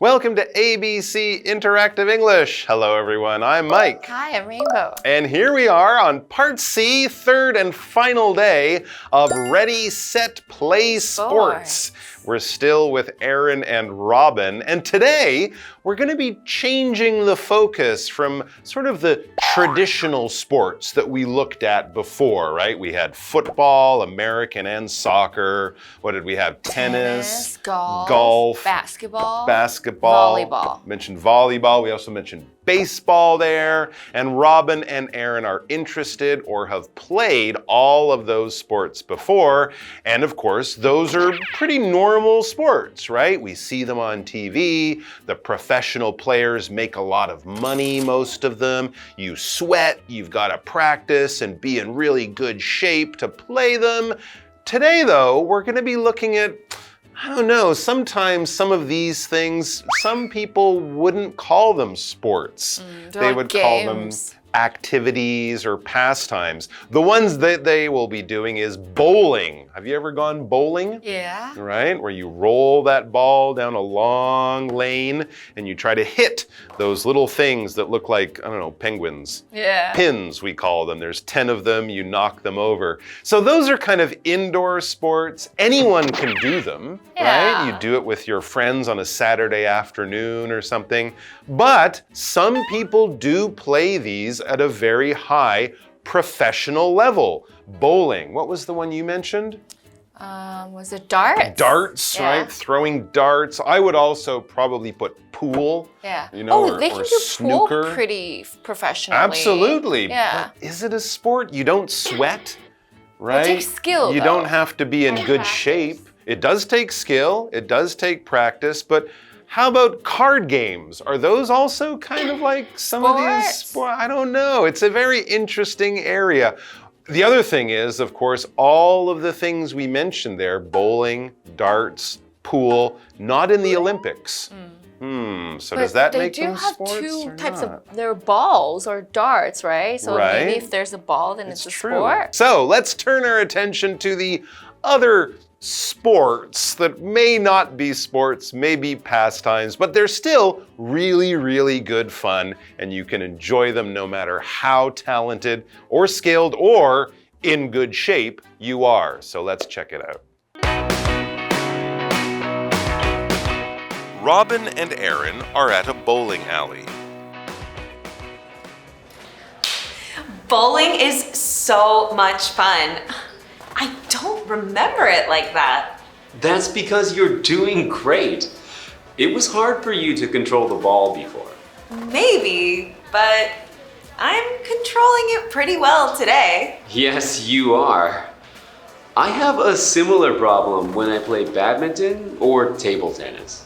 Welcome to ABC Interactive English. Hello everyone, I'm Mike. Hi, I'm Rainbow. And here we are on Part C, third and final day of Ready, Set, Play Sports. We're still with Aaron and Robin, and today we're going to be changing the focus from sort of the traditional sports that we looked at before, right? We had football, American and soccer. What did we have? Tennis, golf, basketball, volleyball. Mentioned volleyball. We also mentioned baseball there. And Robin and Aaron are interested or have played all of those sports before. And of course, those are pretty normal sports, right? We see them on TV. The professional players make a lot of money, most of them. You sweat, you've got to practice and be in really good shape to play them. Today, though, we're going to be looking at, I don't know, sometimes some of these things, some people wouldn't call them sports. They would call them activities or pastimes. The ones that they will be doing is bowling. Have you ever gone bowling? Yeah. Right? Where you roll that ball down a long lane and you try to hit those little things that look like, I don't know, penguins. Yeah. Pins, we call them. There's 10 of them, you knock them over. So those are kind of indoor sports. Anyone can do them, right? You do it with your friends on a Saturday afternoon or something. But some people do play these at a very high professional level. Bowling. What was the one you mentioned? Was it darts? Darts, right? Throwing darts. I would also probably put pool. Yeah. You know, they can or do snooker. Pool pretty professionally. Absolutely. Yeah. But is it a sport? You don't sweat, right? It takes skill, You don't have to be in good shape. It does take skill. It does take practice, but how about card games? Are those also kind of like some of these sports? I don't know. It's a very interesting area. The other thing is, of course, all of the things we mentioned there, bowling, darts, pool, not in the Olympics. So does that make them sports? They do have two types of, they're balls or darts, right? So maybe if there's a ball, then it's a sport. So let's turn our attention to the other sports that may not be sports, may be pastimes, but they're still really, really good fun, and you can enjoy them no matter how talented or skilled or in good shape you are. So let's check it out. Robin and Aaron are at a bowling alley. Bowling is so much fun. I don't remember it like that. That's because you're doing great. It was hard for you to control the ball before. Maybe, but I'm controlling it pretty well today. Yes, you are. I have a similar problem when I play badminton or table tennis.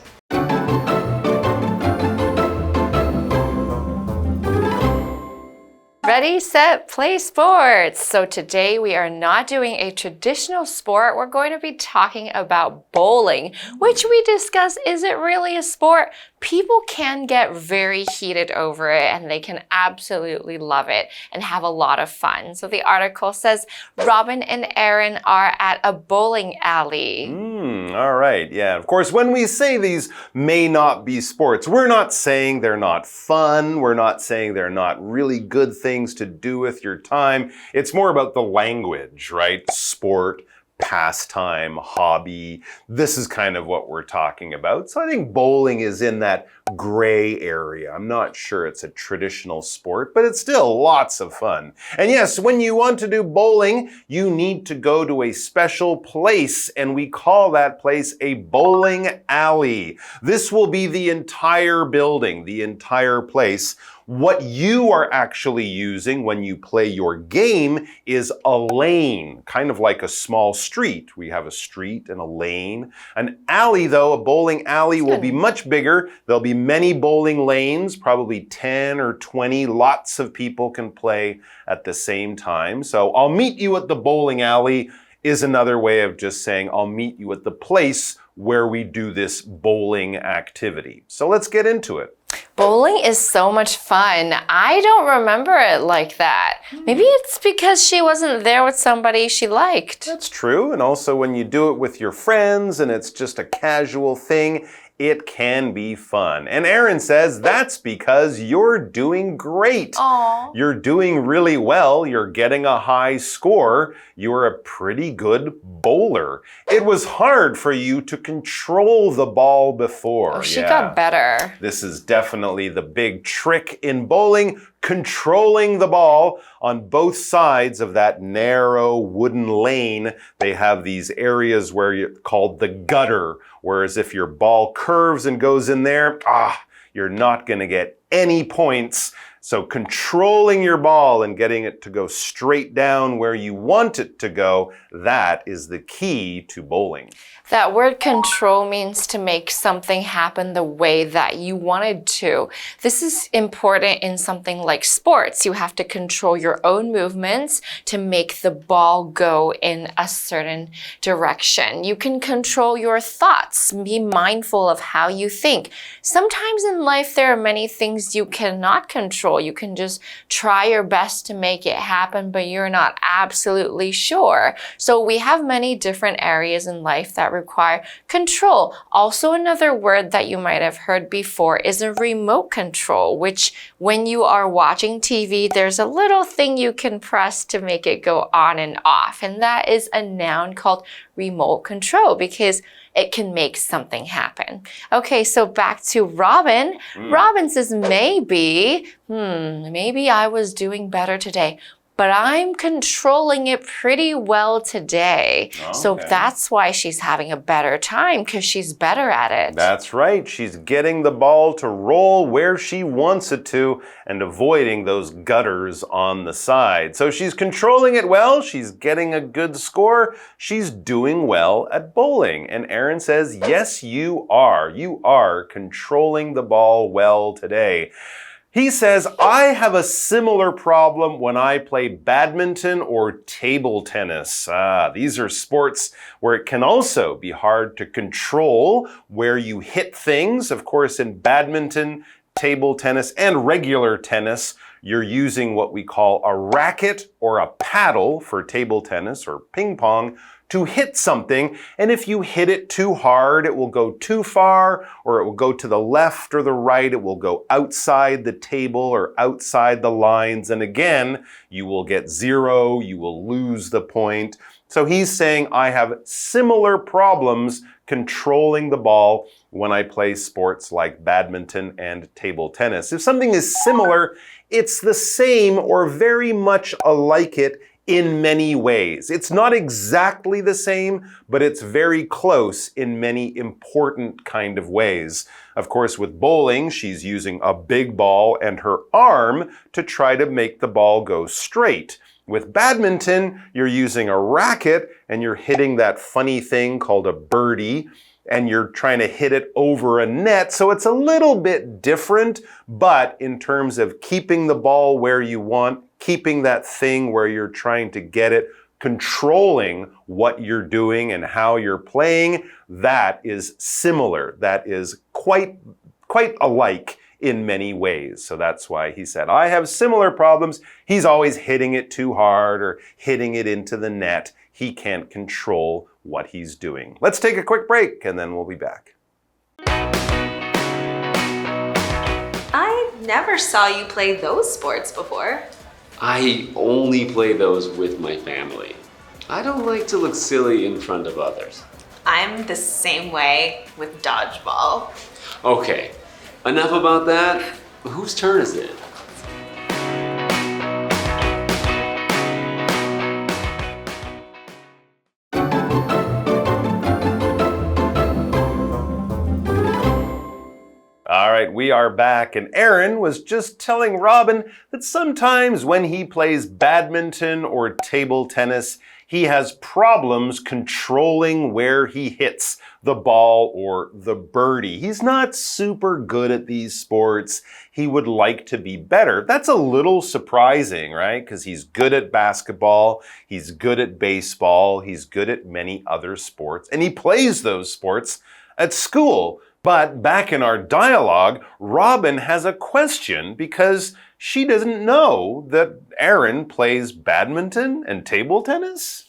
Ready, set, play sports. So today we are not doing a traditional sport. We're going to be talking about bowling, which we discussed, is it really a sport? People can get very heated over it and they can absolutely love it and have a lot of fun. So the article says Robin and Aaron are at a bowling alley. All right, yeah. Of course, when we say these may not be sports, we're not saying they're not fun. We're not saying they're not really good things to do with your time. It's more about the language, right? Sport, pastime, hobby. This is kind of what we're talking about. So I think bowling is in that gray area. I'm not sure it's a traditional sport, but it's still lots of fun. And yes, when you want to do bowling, you need to go to a special place, and we call that place a bowling alley. This will be the entire building, the entire place. What you are actually using when you play your game is a lane, kind of like a small street. We have a street and a lane. An alley, though, a bowling alley will be much bigger. There'll be many bowling lanes, probably 10 or 20. Lots of people can play at the same time. So I'll meet you at the bowling alley is another way of just saying I'll meet you at the place where we do this bowling activity. So let's get into it. Bowling is so much fun. I don't remember it like that. Maybe it's because she wasn't there with somebody she liked. That's true. And also when you do it with your friends and it's just a casual thing, it can be fun. And Aaron says that's because you're doing great. Aww. You're doing really well. You're getting a high score. You're a pretty good bowler. It was hard for you to control the ball before. Oh, she got better. This is definitely the big trick in bowling, controlling the ball on both sides of that narrow wooden lane. They have these areas where you're called the gutter, whereas if your ball curves and goes in there, you're not going to get any points. So controlling your ball and getting it to go straight down where you want it to go, that is the key to bowling. That word control means to make something happen the way that you wanted to. This is important in something like sports. You have to control your own movements to make the ball go in a certain direction. You can control your thoughts. Be mindful of how you think. Sometimes in life there are many things you cannot control. You can just try your best to make it happen, but you're not absolutely sure. So we have many different areas in life that require control. Also, another word that you might have heard before is a remote control, which when you are watching TV, there's a little thing you can press to make it go on and off. And that is a noun called remote control because it can make something happen. Okay, so back to Robin. Robin says, maybe I was doing better today, but I'm controlling it pretty well today. Okay. So that's why she's having a better time, because she's better at it. That's right. She's getting the ball to roll where she wants it to and avoiding those gutters on the side. So she's controlling it well. She's getting a good score. She's doing well at bowling. And Aaron says, yes, you are. You are controlling the ball well today. He says, I have a similar problem when I play badminton or table tennis. These are sports where it can also be hard to control where you hit things. Of course, in badminton, table tennis, and regular tennis, you're using what we call a racket or a paddle for table tennis or ping pong to hit something, and if you hit it too hard, it will go too far, or it will go to the left or the right, it will go outside the table or outside the lines, and again, you will get 0, you will lose the point. So he's saying, I have similar problems controlling the ball when I play sports like badminton and table tennis. If something is similar, it's the same or very much alike it in many ways. It's not exactly the same, but it's very close in many important kind of ways. Of course, with bowling, she's using a big ball and her arm to try to make the ball go straight. With badminton, you're using a racket and you're hitting that funny thing called a birdie, and you're trying to hit it over a net. So it's a little bit different, but in terms of keeping the ball where you want, keeping that thing where you're trying to get it, controlling what you're doing and how you're playing, that is similar. That is quite alike in many ways. So that's why he said, I have similar problems. He's always hitting it too hard or hitting it into the net. He can't control what he's doing. Let's take a quick break and then we'll be back. I never saw you play those sports before. I only play those with my family. I don't like to look silly in front of others. I'm the same way with dodgeball. Okay, enough about that. Whose turn is it? All right, we are back, and Aaron was just telling Robin that sometimes when he plays badminton or table tennis, he has problems controlling where he hits the ball or the birdie. He's not super good at these sports. He would like to be better. That's a little surprising, right? Because he's good at basketball, he's good at baseball, he's good at many other sports, and he plays those sports at school. But back in our dialogue, Robin has a question because she doesn't know that Aaron plays badminton and table tennis.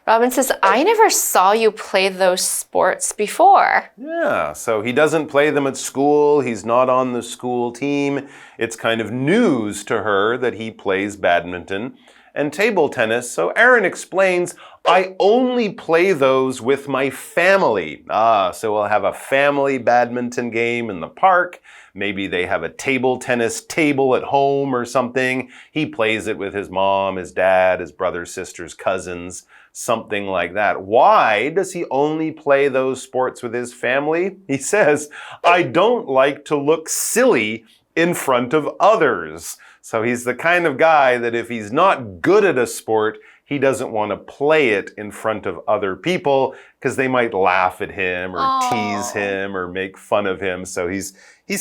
Robin says, I never saw you play those sports before. Yeah, so he doesn't play them at school. He's not on the school team. It's kind of news to her that he plays badminton and table tennis. So Aaron explains, I only play those with my family. So we'll have a family badminton game in the park. Maybe they have a table tennis table at home or something. He plays it with his mom, his dad, his brothers, sisters, cousins, something like that. Why does he only play those sports with his family? He says, I don't like to look silly in front of others. So he's the kind of guy that if he's not good at a sport, he doesn't want to play it in front of other people because they might laugh at him or tease him or make fun of him. So he's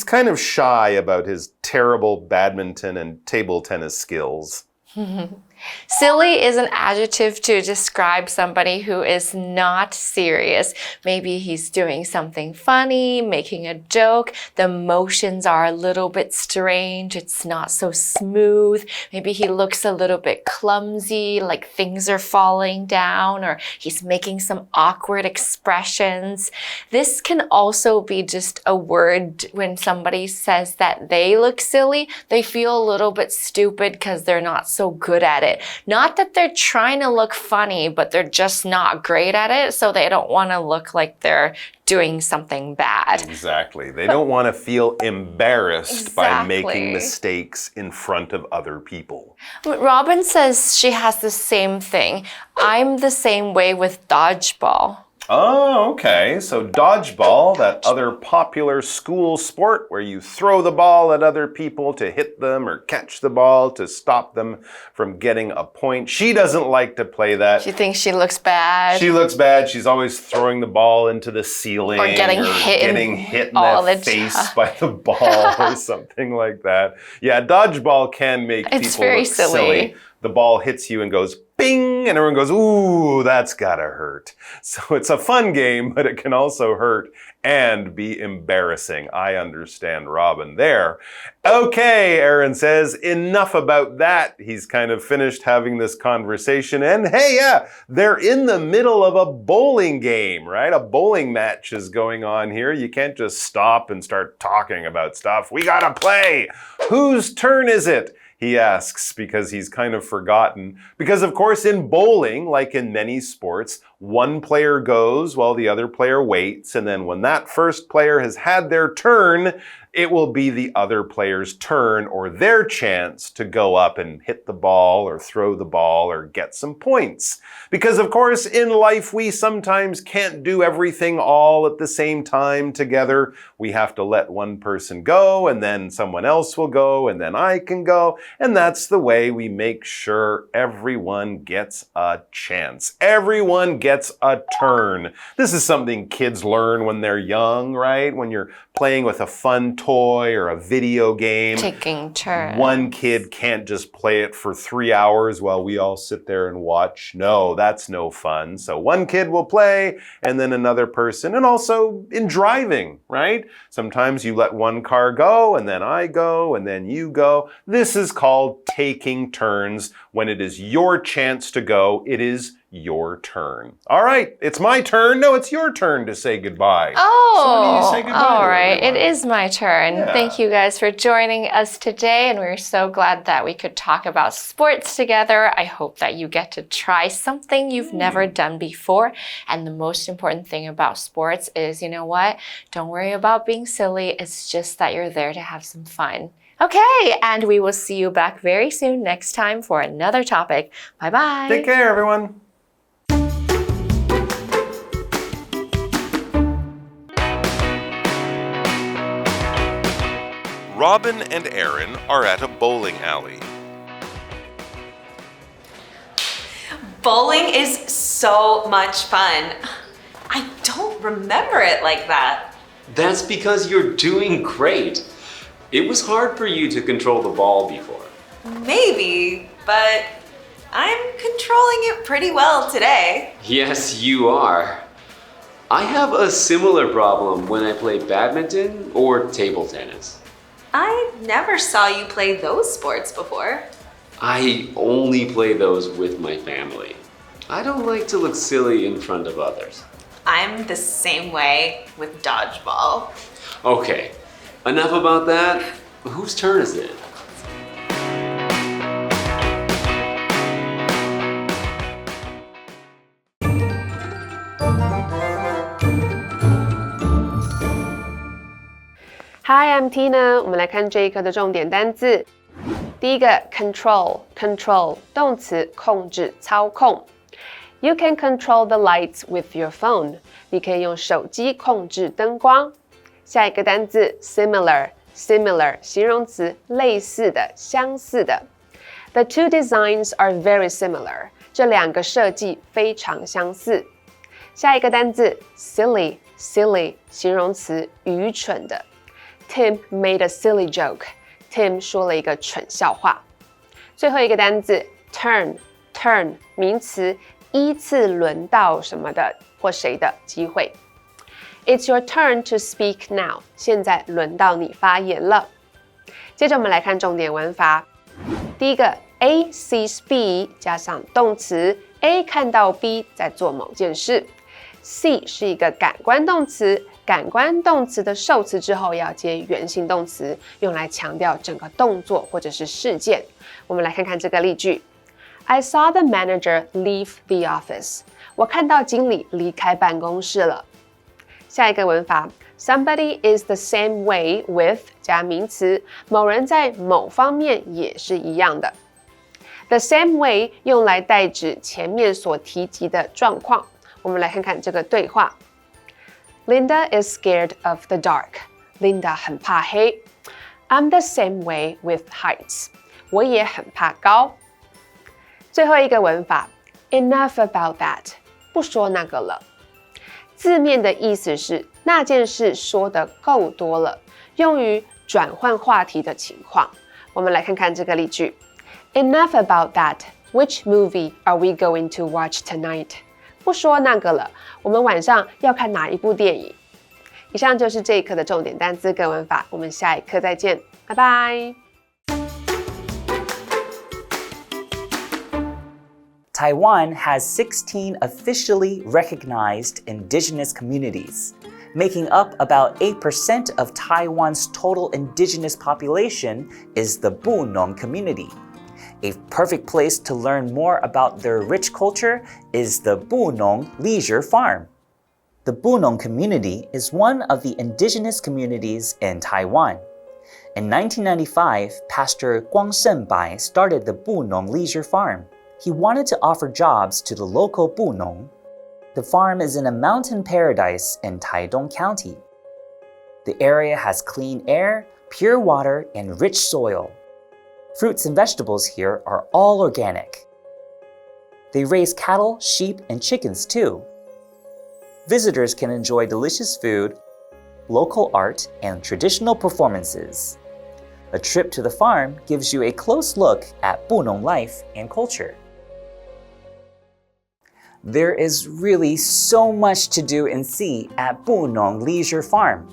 kind of shy about his terrible badminton and table tennis skills. Silly is an adjective to describe somebody who is not serious. Maybe he's doing something funny, making a joke. The motions are a little bit strange. It's not so smooth. Maybe he looks a little bit clumsy, like things are falling down, or he's making some awkward expressions. This can also be just a word when somebody says that they look silly. They feel a little bit stupid because they're not so good at it. Not that they're trying to look funny, but they're just not great at it, so they don't want to look like they're doing something bad. Exactly. They don't want to feel embarrassed by making mistakes in front of other people. Robin says she has the same thing. I'm the same way with dodgeball. Oh, okay. So dodgeball, that other popular school sport where you throw the ball at other people to hit them or catch the ball to stop them from getting a point. She doesn't like to play that. She thinks she looks bad. She looks bad. She's always throwing the ball into the ceiling. Or getting hit in the face by the ball or something like that. Yeah, dodgeball can make people look silly. The ball hits you and goes bing, and everyone goes, ooh, that's gotta hurt. So it's a fun game, but it can also hurt and be embarrassing. I understand Robin there. Okay, Aaron says, enough about that. He's kind of finished having this conversation. And hey, yeah, they're in the middle of a bowling game, right? A bowling match is going on here. You can't just stop and start talking about stuff. We gotta play. Whose turn is it? He asks because he's kind of forgotten. Because of course in bowling, like in many sports, one player goes while the other player waits. And then when that first player has had their turn, it will be the other player's turn or their chance to go up and hit the ball or throw the ball or get some points. Because of course in life we sometimes can't do everything all at the same time together. We have to let one person go and then someone else will go and then I can go. And that's the way we make sure everyone gets a chance. Everyone gets a turn. This is something kids learn when they're young, right? When you're playing with a fun toy or a video game. Taking turns. One kid can't just play it for 3 hours while we all sit there and watch. No, that's no fun. So one kid will play and then another person. And also in driving, right? Sometimes you let one car go and then I go and then you go. This is called taking turns. When it is your chance to go, it is your turn. All right, it's my turn. No, it's your turn to say goodbye. Oh, so say goodbye all right. It is my turn. Yeah. Thank you guys for joining us today. And we're so glad that we could talk about sports together. I hope that you get to try something you've never done before. And the most important thing about sports is, you know what? Don't worry about being silly. It's just that you're there to have some fun. Okay, and we will see you back very soon next time for another topic. Bye-bye. Take care, everyone. Robin and Aaron are at a bowling alley. Bowling is so much fun. I don't remember it like that. That's because you're doing great. It was hard for you to control the ball before. Maybe, but I'm controlling it pretty well today. Yes, you are. I have a similar problem when I play badminton or table tennis. I never saw you play those sports before. I only play those with my family. I don't like to look silly in front of others. I'm the same way with dodgeball. Okay, enough about that. Whose turn is it? Hi, I'm Tina. 我们来看这一课的重点单字。第一个 control 动词控制操控。You can control the lights with your phone. 你可以用手机控制灯光。下一个单字 similar 形容词类似的相似的。The two designs are very similar. 这两个设计非常相似。下一个单字 silly 形容词愚蠢的。Tim made a silly joke. Tim 说了一个蠢笑话。最后一个单字 turn 名词依次轮到什么的或谁的机会。It's your turn to speak now. 现在轮到你发言了。接着我们来看重点文法。第一个 A sees B 加上动词 A 看到 B 在做某件事。See 是一个感官动词。感官动词的受词之后要接原形动词，用来强调整个动作或者是事件。我们来看看这个例句 I saw the manager leave the office. 我看到经理离开办公室了。下一个文法 Somebody is the same way with 加名词，某人在某方面也是一样的。The same way 用来代指前面所提及的状况。我们来看看这个对话。Linda is scared of the dark. Linda 很怕黑。I'm the same way with heights. 我也很怕高。最后一个文法 Enough about that. 不说那个了。字面的意思是那件事说得够多了，用于转换话题的情况。我们来看看这个例句 Enough about that. Which movie are we going to watch tonight?不说那个了，我们晚上要看哪一部电影？以上就是这一课的重点单词跟文法，我们下一课再见，拜拜。Taiwan has 16 officially recognized indigenous communities, making up about 8% of Taiwan's total indigenous population is the Bunun community. A perfect place to learn more about their rich culture is the Bunun Leisure Farm. The Bunun community is one of the indigenous communities in Taiwan. In 1995, Pastor Guang Shenbai started the Bunun Leisure Farm. He wanted to offer jobs to the local Bunun. The farm is in a mountain paradise in Taidong County. The area has clean air, pure water, and rich soil. Fruits and vegetables here are all organic. They raise cattle, sheep, and chickens too. Visitors can enjoy delicious food, local art, and traditional performances. A trip to the farm gives you a close look at Bunun life and culture. There is really so much to do and see at Bunun Leisure Farm.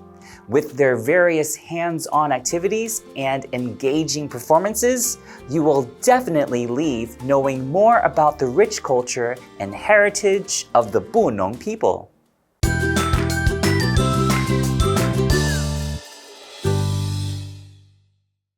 With their various hands-on activities and engaging performances, you will definitely leave knowing more about the rich culture and heritage of the Bunun people.